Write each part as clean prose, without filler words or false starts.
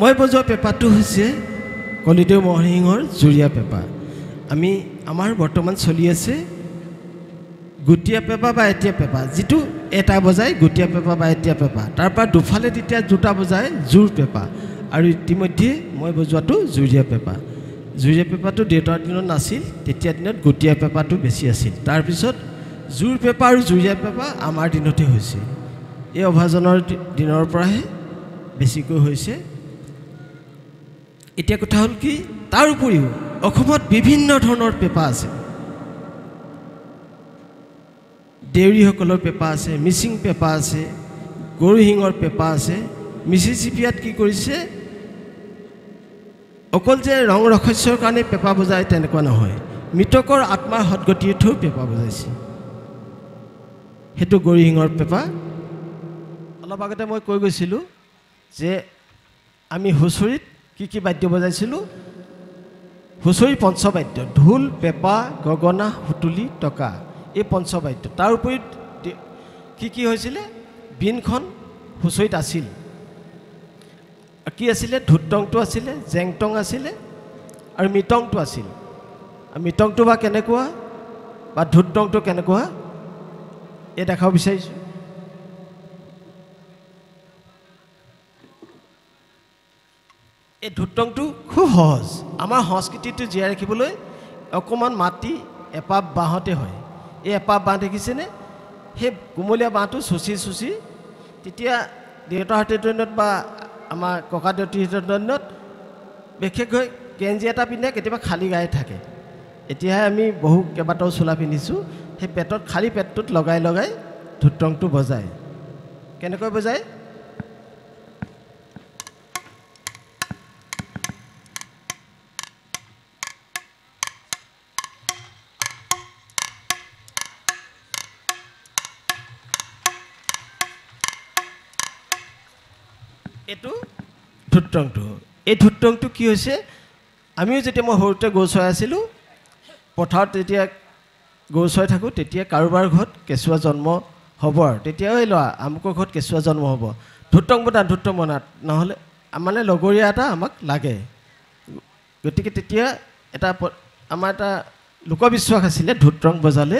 মই বজোৱা পেঁপাটো হৈছে কলিদেউ মহৰসিংহৰ জুৰীয়া পেঁপা। আমাৰ বৰ্তমান চলি আছে গুটীয়া পেঁপা বা এটিয়া পেঁপা, যিটো এটা বজায় গুটীয়া পেঁপা বা এটিয়া পেঁপা, তাৰপৰা দুফালে তেতিয়া দুটা বজায় জোৰ পেঁপা, আৰু ইতিমধ্যে মই বজোৱাটো জুৰীয়া পেঁপা। জুৰীয়া পেঁপাটো দেউতাৰ দিনত নাছিল, তেতিয়া দিনত গুটীয়া পেঁপাটো বেছি আছিল। তাৰপিছত জোৰ পেঁপা আৰু জুৰীয়া পেঁপা আমাৰ দিনতে হৈছে। এই অভাজনৰ দিনৰ পৰাহে বেছিকৈ হৈছে। এতিয়া কথা হ'ল কি, তাৰ উপৰিও অসমত বিভিন্ন ধৰণৰ পেঁপা আছে। দেউৰীসকলৰ পেঁপা আছে, মিচিং পেঁপা আছে, গৰুশিঙৰ পেঁপা আছে। মিচিচিপিয়াত কি কৰিছে, অকল যে ৰং ৰহস্যৰ কাৰণে পেঁপা বজায় তেনেকুৱা নহয়, মৃতকৰ আত্মাৰ সদগতিয়েও পেঁপা বজাইছে। সেইটো গৰুশিঙৰ পেঁপা। অলপ আগতে মই কৈ গৈছিলোঁ যে আমি হুঁচৰিত কি বাদ্য বজাইছিলোঁ। হুঁচৰি পঞ্চবাদ্য, ঢোল, পেঁপা, গগনা, সুতুলি, টকা, এই পঞ্চবাদ্য। তাৰ উপৰি কি হৈছিলে, বিনখন হুঁচৰিত আছিল। কি আছিলে, ধুতংটো আছিলে, জেংটং আছিলে আৰু মৃতংটো আছিল। মৃতংটো বা কেনেকুৱা বা ধুতংটো কেনেকুৱা এই দেখাব বিচাৰিছোঁ। এই ধুতংটো খুব সহজ। আমাৰ সংস্কৃতিটো জীয়াই ৰাখিবলৈ অকণমান মাটি এপাপ বাঁহতে হয়। এই এপাপ বাঁহ দেখিছেনে, সেই কোমলীয়া বাঁহটো চুচি তেতিয়া দেউতাহঁতৰ দিনত বা আমাৰ ককা দেউতাহঁতৰ দিনত বিশেষকৈ গেঞ্জি এটা পিন্ধে, কেতিয়াবা খালী গায়ে থাকে। এতিয়াহে আমি কেইবাটাও চোলা পিন্ধিছোঁ। সেই পেটত খালী পেটটোত লগাই ধুতংটো বজায়। কেনেকৈ বজায়, এইটো ধুতংটো। এই ধুতংটো কি হৈছে, আমিও যেতিয়া মই সৰুতে গৰু চৰাই আছিলোঁ, পথাৰত যেতিয়া গৰু চৰাই থাকোঁ, তেতিয়া কাৰোবাৰ ঘৰত কেঁচুৱা জন্ম হ'ব, আৰু তেতিয়া এই ল'ৰা আমুকৰ ঘৰত কেঁচুৱা জন্ম হ'ব, ধুতং বনা নহ'লে মানে লগৰীয়া এটা আমাক লাগে। গতিকে তেতিয়া আমাৰ এটা লোকবিশ্বাস আছিলে, ধুতং বজালে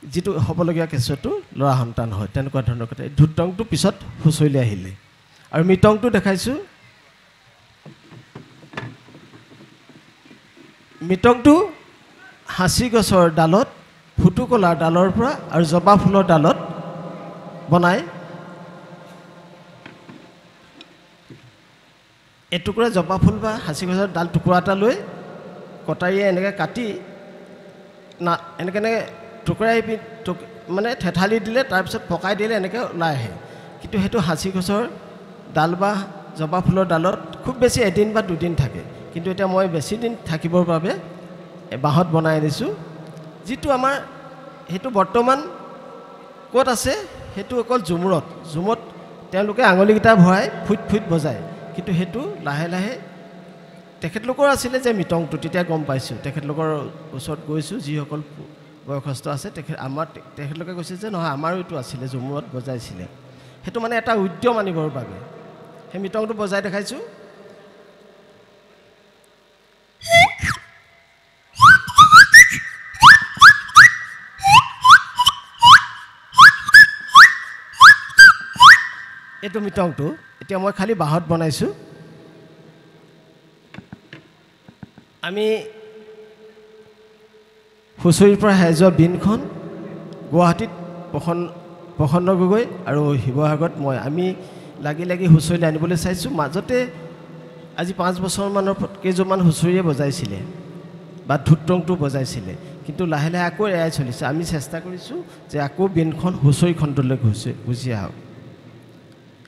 যিটো হ'বলগীয়া কেঁচুৱাটো ল'ৰা সন্তান হয়, তেনেকুৱা ধৰণৰ কথা। ধুতংটো পিছত হুঁচৰিলৈ আহিলে। আৰু মৃতংটো দেখাইছোঁ। মৃতংটো হাঁচি গছৰ ডালত, ফুটুকলাৰ ডালৰ পৰা আৰু জবা ফুলৰ ডালত বনায়। এটুকুৰা জবা ফুল বা হাঁচি গছৰ ডাল টুকুৰা এটা লৈ কটাৰীয়ে এনেকৈ কাটি এনেকৈ টুকুৰাই মানে থেঠালি দিলে, তাৰপিছত পকাই দিলে এনেকৈ ওলাই আহে। কিন্তু সেইটো হাঁচি গছৰ ডাল বা জবা ফুলৰ ডালত খুব বেছি এদিন বা দুদিন থাকে। কিন্তু এতিয়া মই বেছি দিন থাকিবৰ বাবে বাঁহত বনাই আনিছোঁ। যিটো আমাৰ সেইটো বৰ্তমান ক'ত আছে, সেইটো অকল ঝুমুৰত তেওঁলোকে আঙুলিকেইটা ভৰাই ফুট বজায়। কিন্তু সেইটো লাহে লাহে তেখেতলোকৰ আছিলে যে মৃতংটো, তেতিয়া গম পাইছোঁ। তেখেতলোকৰ ওচৰত গৈছোঁ, যিসকল বয়সস্থ আছে, তেখেতলোকে কৈছে যে নহয়, আমাৰো এইটো আছিলে, ঝুমুৰত বজাইছিলে। সেইটো মানে এটা উদ্যম আনিবৰ বাবে সেই মৃতংটো বজাই দেখাইছোঁ। এইটো মৃতংটো এতিয়া মই খালি বাঁহত বনাইছোঁ। আমি হুঁচৰিৰ পৰা হেৰাই যোৱা বিনখন গুৱাহাটীত প্ৰসন্ন গগৈ আৰু শিৱসাগৰত আমি লাগি হুঁচৰিলৈ আনিবলৈ চাইছোঁ। মাজতে আজি 5 বছৰমানৰ কেইজনমান হুঁচৰিয়ে বজাইছিলে বা ধুতংটো বজাইছিলে, কিন্তু লাহে লাহে আকৌ এৰাই চলিছে। আমি চেষ্টা কৰিছোঁ যে আকৌ বিনখন হুঁচৰি খণ্ডলৈ গুচি আহক।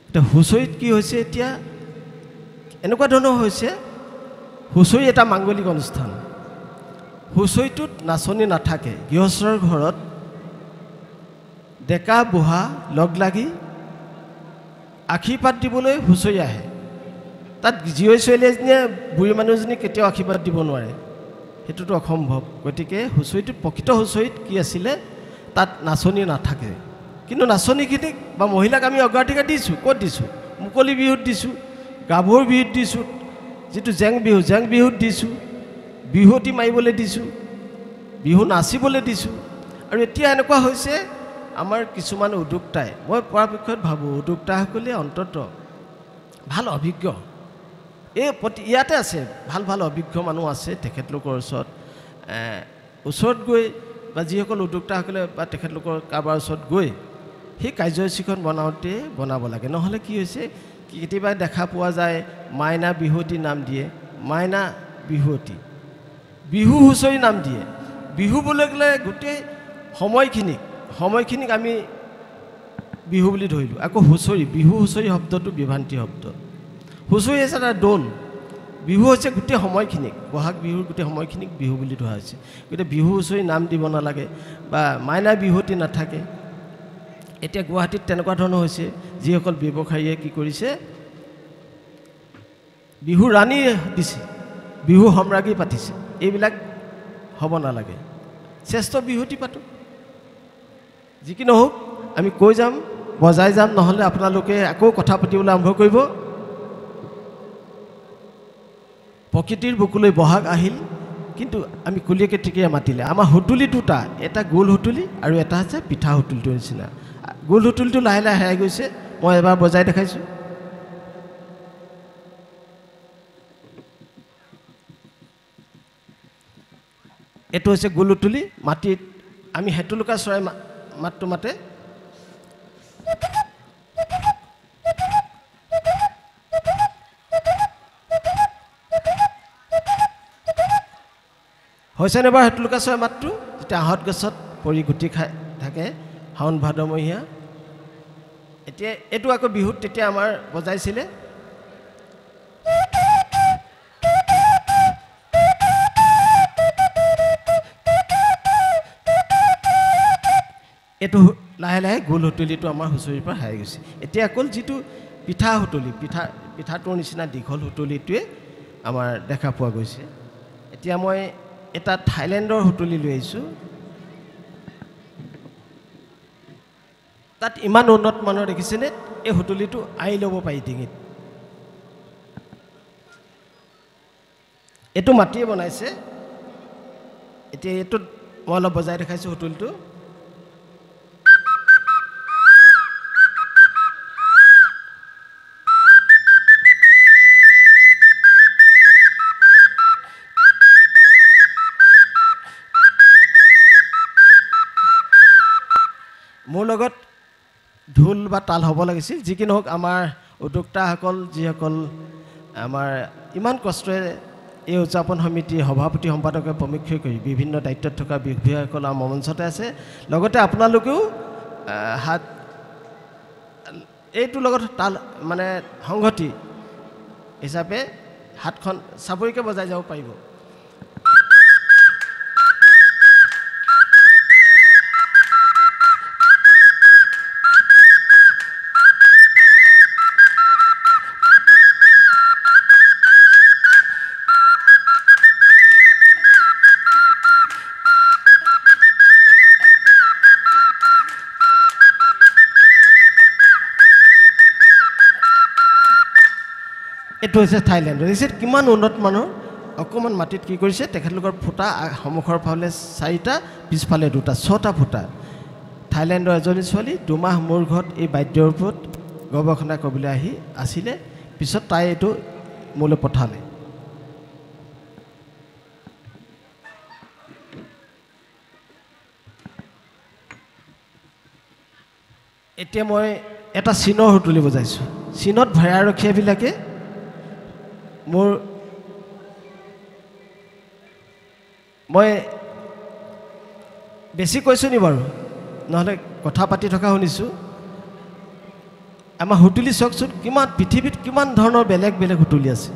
এতিয়া হুঁচৰিত কি হৈছে, এতিয়া এনেকুৱা ধৰণৰ হৈছে, হুঁচৰি এটা মাংগলিক অনুষ্ঠান। হুঁচৰিটোত নাচনি নাথাকে। গৃহস্থৰ ঘৰত ডেকা বুঢ়া লগ লাগি আশীৰ্বাদ দিবলৈ হুঁচৰি আহে। তাত জীয়ৰী ছোৱালী এজনীয়ে বুঢ়ী মানুহজনীক কেতিয়াও আশীৰ্বাদ দিব নোৱাৰে, সেইটোতো অসম্ভৱ। গতিকে হুঁচৰিটোত, প্ৰকৃত হুঁচৰিত কি আছিলে, তাত নাচনি নাথাকে। কিন্তু নাচনীখিনিক বা মহিলাক আমি অগ্ৰাধিকাৰ দিছোঁ। ক'ত দিছোঁ? মুকলি বিহুত দিছোঁ গাভৰু বিহুত দিছোঁ, যিটো জেং বিহুত দিছোঁ, বিহুৱতী মাৰিবলৈ দিছোঁ, বিহু নাচিবলৈ দিছোঁ। আৰু এতিয়া এনেকুৱা হৈছে আমাৰ কিছুমান উদ্যোক্তাই, মই পৰাপক্ষত ভাবোঁ উদ্যোক্তাসকলে অন্ততঃ ভাল অভিজ্ঞ, ইয়াতে আছে ভাল ভাল অভিজ্ঞ মানুহ আছে তেখেতলোকৰ ওচৰত গৈ বা যিসকল উদ্যোক্তাসকলে বা তেখেতলোকৰ কাৰোবাৰ ওচৰত গৈ সেই কাৰ্যসূচীখন বনাব লাগে। নহ'লে কি হৈছে, কেতিয়াবা দেখা পোৱা যায় মাইনা বিহুৱতী নাম দিয়ে, মাইনা বিহুৱতী, বিহু হুঁচৰি নাম দিয়ে। বিহু বুলি ক'লে গোটেই সময়খিনিক আমি বিহু বুলি ধৰিলোঁ। আকৌ বিহু হুঁচৰি শব্দটো বিভ্ৰান্তি শব্দ। হুঁচৰি হৈছে এটা দৌল, বিহু হৈছে গোটেই সময়খিনিক, বহাগ বিহুৰ গোটেই সময়খিনিক বিহু বুলি ধৰা হৈছে। গতিকে বিহু হুঁচৰি নাম দিব নালাগে বা মাইনা বিহুৱতী নাথাকে। এতিয়া গুৱাহাটীত তেনেকুৱা ধৰণৰ হৈছে, যিসকল ব্যৱসায়ীয়ে কি কৰিছে, বিহু ৰাণী দিছে, বিহু সম্ৰাজ্ঞী পাতিছে। এইবিলাক হ'ব নালাগে, শ্ৰেষ্ঠ বিহুৱতী পাতোঁ। যি কি নহওক আমি কৈ যাম, বজাই যাম, নহ'লে আপোনালোকে আকৌ কথা পাতিবলৈ আৰম্ভ কৰিব। প্ৰকৃতিৰ বুকুলৈ বহাগ আহিল, কিন্তু আমি কুলিয়ে কেতেকীয়ে মাতিলে। আমাৰ সুতুলি দুটা, এটা গোল সুতুলি আৰু এটা হৈছে পিঠা সুতুলিটোৰ নিচিনা। গোল সুতুলিটো লাহে লাহে হেৰাই গৈছে, মই এবাৰ বজাই দেখাইছোঁ। এইটো হৈছে গোল সুতুলি। মাটিত আমি হেতুলুকা চৰাই মাতটো মাতে। হৈছেনে বাৰু হেতুলুকা চৰাই মাতটো? যেতিয়া আহঁত গছত পৰি গুটি খাই থাকে শাওণ ভাদমহীয়া। এতিয়া এইটো আকৌ বিহুত তেতিয়া আমাৰ বজাইছিলে। এইটো লাহে লাহে গোল সুতুলিটো আমাৰ হুঁচৰিৰ পৰা হেৰাই গৈছে। এতিয়া অকল যিটো পিঠা সুতুলি, পিঠাটোৰ নিচিনা দীঘল সুতুলিটোৱে আমাৰ দেখা পোৱা গৈছে। এতিয়া মই এটা থাইলেণ্ডৰ সুতুলি লৈ আহিছোঁ। তাত ইমান উন্নত মানৰ দেখিছেনে? এই সুতুলিটো আঁৰি ল'ব পাৰি ডিঙিত। এইটো মাটিয়ে বনাইছে। এতিয়া এইটোত মই অলপ বজাই দেখাইছোঁ সুতুলিটো। মোৰ লগত ঢোল বা তাল হ'ব লাগিছিল। যি কি নহওক আমাৰ উদ্যোক্তাসকল, যিসকল আমাৰ ইমান কষ্টৰে এই উদযাপন সমিতিৰ সভাপতি সম্পাদকে প্ৰমুখ্য কৰি বিভিন্ন দায়িত্বত থকা বিষয়াসকল আমাৰ মঞ্চতে আছে। লগতে আপোনালোকেও এইটোৰ লগত তাল মানে সংগতি হিচাপে হাতখন চাপৰিকৈ বজাই যাব পাৰিব। এইটো হৈছে থাইলেণ্ডৰ। দেখিছে কিমান উন্নত মানৰ। অকণমান মাটিত কি কৰিছে, তেখেতলোকৰ ফুটা সন্মুখৰ ফালে 4টা, পিছফালে 2টা, 6টা ফুটা। থাইলেণ্ডৰ এজনী ছোৱালী 2 মাহ মোৰ ঘৰত এই বাদ্যৰ ওপৰত গৱেষণা কৰিবলৈ আছিলে। পিছত তাই এইটো মোলৈ পঠালে। এতিয়া মই এটা চীনৰ সুতুলি বজাইছোঁ। চীনত ভয়াৰখীয়াবিলাকে মই বেছি কৈছোঁ নি বাৰু? নহ'লে কথা পাতি থকা শুনিছোঁ। আমাৰ সুতুলি চাওকচোন, কিমান পৃথিৱীত কিমান ধৰণৰ বেলেগ বেলেগ সুতুলি আছে।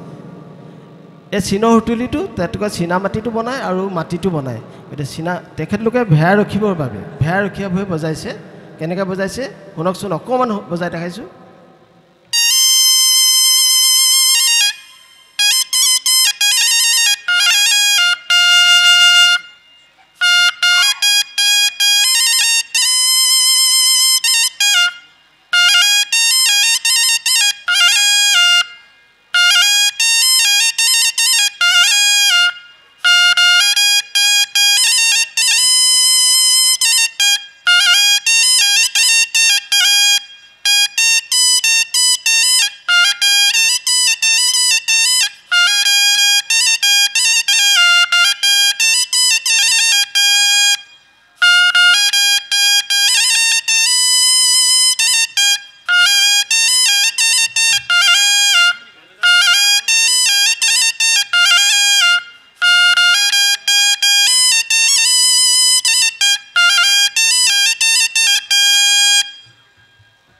এই চীনৰ সুতুলিটো তেওঁলোকে চীনা মাটিটো বনায় আৰু মাটিটো বনায়। গতিকে তেখেতলোকে ভয়াৰখীবৰ বাবে ভয়াৰখীয়াভাৱে বজাইছে। কেনেকৈ বজাইছে শুনকচোন, অকণমান বজাই দেখাইছোঁ।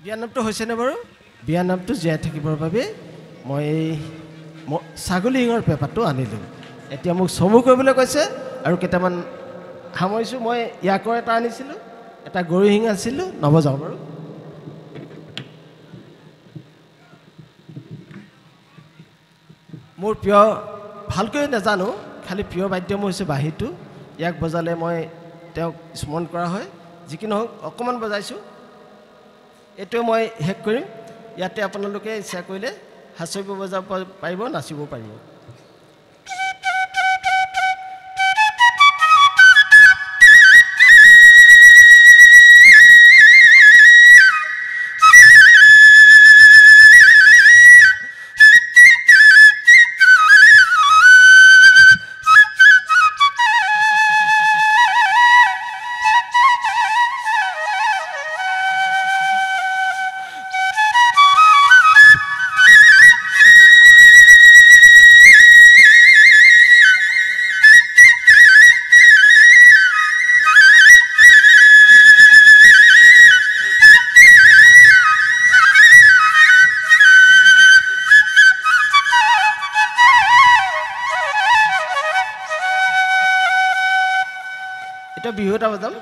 বিয়াৰ নামটো হৈছেনে বাৰু? বিয়াৰ নামটো জীয়াই থাকিবৰ বাবে মই ছাগলী শিঙৰ পেপাৰটো আনিলোঁ। এতিয়া মোক চমু কৰিবলৈ কৈছে আৰু কেইটামান সামৰিছোঁ। মই ইয়াকৰ এটা আনিছিলোঁ, এটা গৰু শিং আনিছিলোঁ, নবজাওঁ বাৰু। মোৰ প্ৰিয় ভালকৈ নাজানো, খালি প্ৰিয় বাদ্য মোৰ হৈছে বাঁহীটো। ইয়াক বজালে মই তেওঁক স্মৰণ কৰা হয়। যি কি নহওক অকণমান বজাইছোঁ, এইটোৱে মই শেষ কৰিম। ইয়াতে আপোনালোকে ইচ্ছা কৰিলে হাঁচৰিব বজাব পাৰিব, নাচিব পাৰিব। এতিয়া বিহু এটা বজাম।